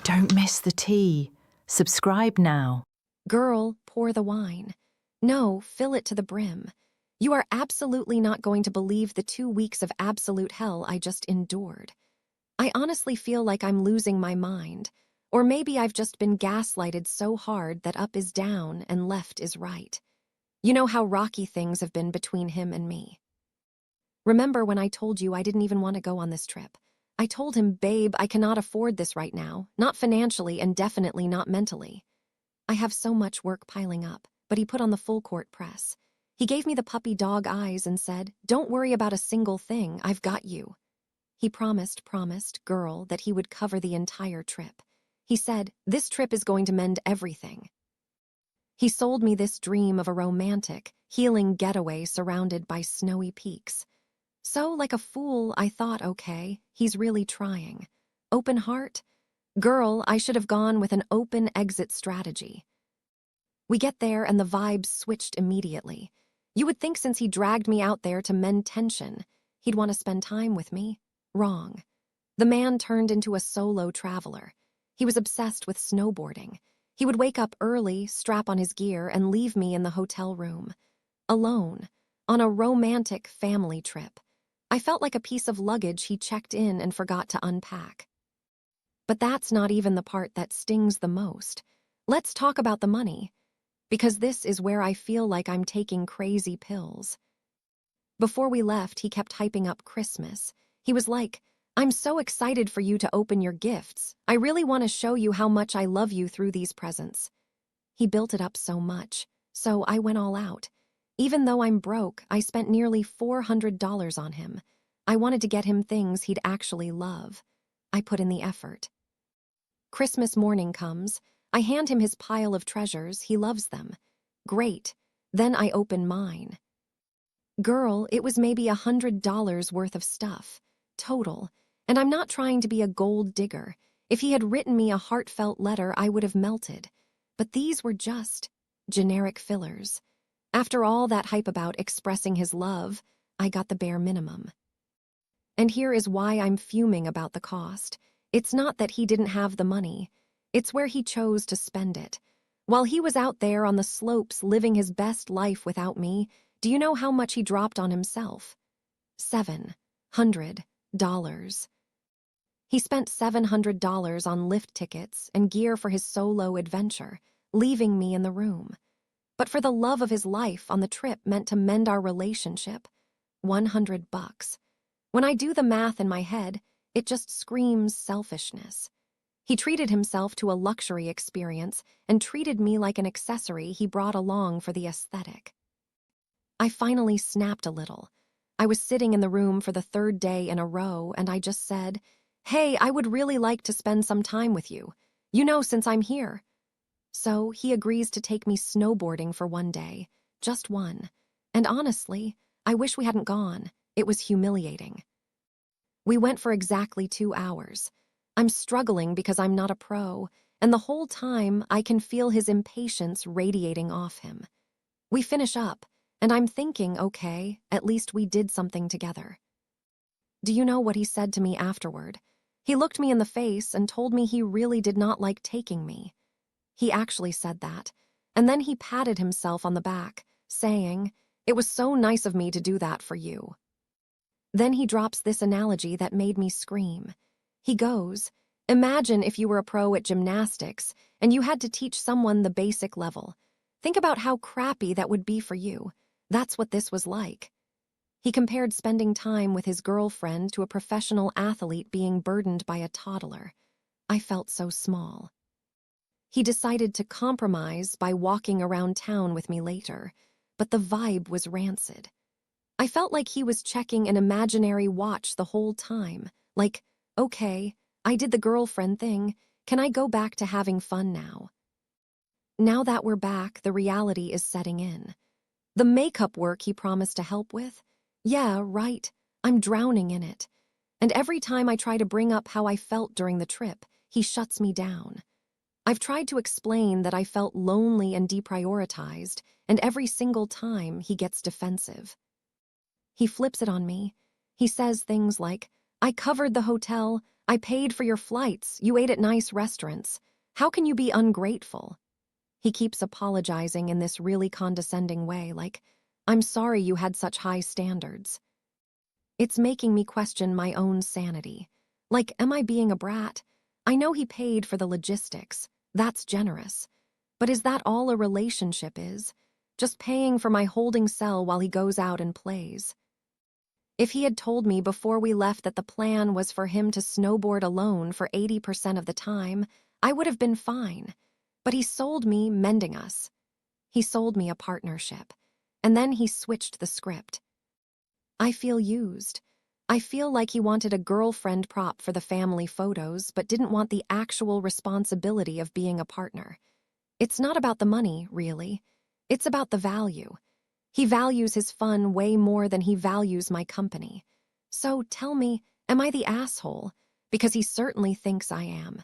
Don't miss the tea. Subscribe now. Girl, pour the wine. No, fill it to the brim. You are absolutely not going to believe the 2 weeks of absolute hell I just endured. I honestly feel like I'm losing my mind. Or maybe I've just been gaslighted so hard that up is down and left is right. You know how rocky things have been between him and me. Remember when I told you I didn't even want to go on this trip? I told him, babe, I cannot afford this right now, not financially and definitely not mentally. I have so much work piling up, but he put on the full court press. He gave me the puppy dog eyes and said, don't worry about a single thing, I've got you. He promised, girl, that he would cover the entire trip. He said, this trip is going to mend everything. He sold me this dream of a romantic, healing getaway surrounded by snowy peaks. So, like a fool, I thought, okay, he's really trying. Open heart? Girl, I should have gone with an open exit strategy. We get there and the vibes switched immediately. You would think since he dragged me out there to mend tension, he'd want to spend time with me. Wrong. The man turned into a solo traveler. He was obsessed with snowboarding. He would wake up early, strap on his gear, and leave me in the hotel room. Alone, on a romantic family trip. I felt like a piece of luggage he checked in and forgot to unpack. But that's not even the part that stings the most. Let's talk about the money. Because this is where I feel like I'm taking crazy pills. Before we left, he kept hyping up Christmas. He was like, I'm so excited for you to open your gifts. I really want to show you how much I love you through these presents. He built it up so much, so I went all out. Even though I'm broke, I spent nearly $400 on him. I wanted to get him things he'd actually love. I put in the effort. Christmas morning comes. I hand him his pile of treasures. He loves them. Great. Then I open mine. Girl, it was maybe $100 worth of stuff. Total. And I'm not trying to be a gold digger. If he had written me a heartfelt letter, I would have melted. But these were just generic fillers. After all that hype about expressing his love, I got the bare minimum. And here is why I'm fuming about the cost. It's not that he didn't have the money. It's where he chose to spend it. While he was out there on the slopes living his best life without me, do you know how much he dropped on himself? $700. He spent $700 on lift tickets and gear for his solo adventure, leaving me in the room. But for the love of his life on the trip meant to mend our relationship. $100. When I do the math in my head, it just screams selfishness. He treated himself to a luxury experience and treated me like an accessory he brought along for the aesthetic. I finally snapped a little. I was sitting in the room for the 3rd day in a row and I just said, hey, I would really like to spend some time with you. You know, since I'm here. So he agrees to take me snowboarding for 1 day, just one. And honestly, I wish we hadn't gone. It was humiliating. We went for exactly 2 hours. I'm struggling because I'm not a pro, and the whole time I can feel his impatience radiating off him. We finish up, and I'm thinking, okay, at least we did something together. Do you know what he said to me afterward? He looked me in the face and told me he really did not like taking me. He actually said that, and then he patted himself on the back, saying, it was so nice of me to do that for you. Then he drops this analogy that made me scream. He goes, imagine if you were a pro at gymnastics and you had to teach someone the basic level. Think about how crappy that would be for you. That's what this was like. He compared spending time with his girlfriend to a professional athlete being burdened by a toddler. I felt so small. He decided to compromise by walking around town with me later, but the vibe was rancid. I felt like he was checking an imaginary watch the whole time, like, okay, I did the girlfriend thing, can I go back to having fun now? Now that we're back, the reality is setting in. The makeup work he promised to help with? Yeah, right, I'm drowning in it. And every time I try to bring up how I felt during the trip, he shuts me down. I've tried to explain that I felt lonely and deprioritized, and every single time he gets defensive. He flips it on me. He says things like, I covered the hotel, I paid for your flights. You ate at nice restaurants. How can you be ungrateful? He keeps apologizing in this really condescending way, like, I'm sorry you had such high standards. It's making me question my own sanity. Like, am I being a brat? I know he paid for the logistics. That's generous. But is that all a relationship is? Just paying for my holding cell while he goes out and plays. If he had told me before we left that the plan was for him to snowboard alone for 80% of the time, I would have been fine. But he sold me mending us. He sold me a partnership. And then he switched the script. I feel used. I feel like he wanted a girlfriend prop for the family photos, but didn't want the actual responsibility of being a partner. It's not about the money, really. It's about the value. He values his fun way more than he values my company. So tell me, am I the asshole? Because he certainly thinks I am.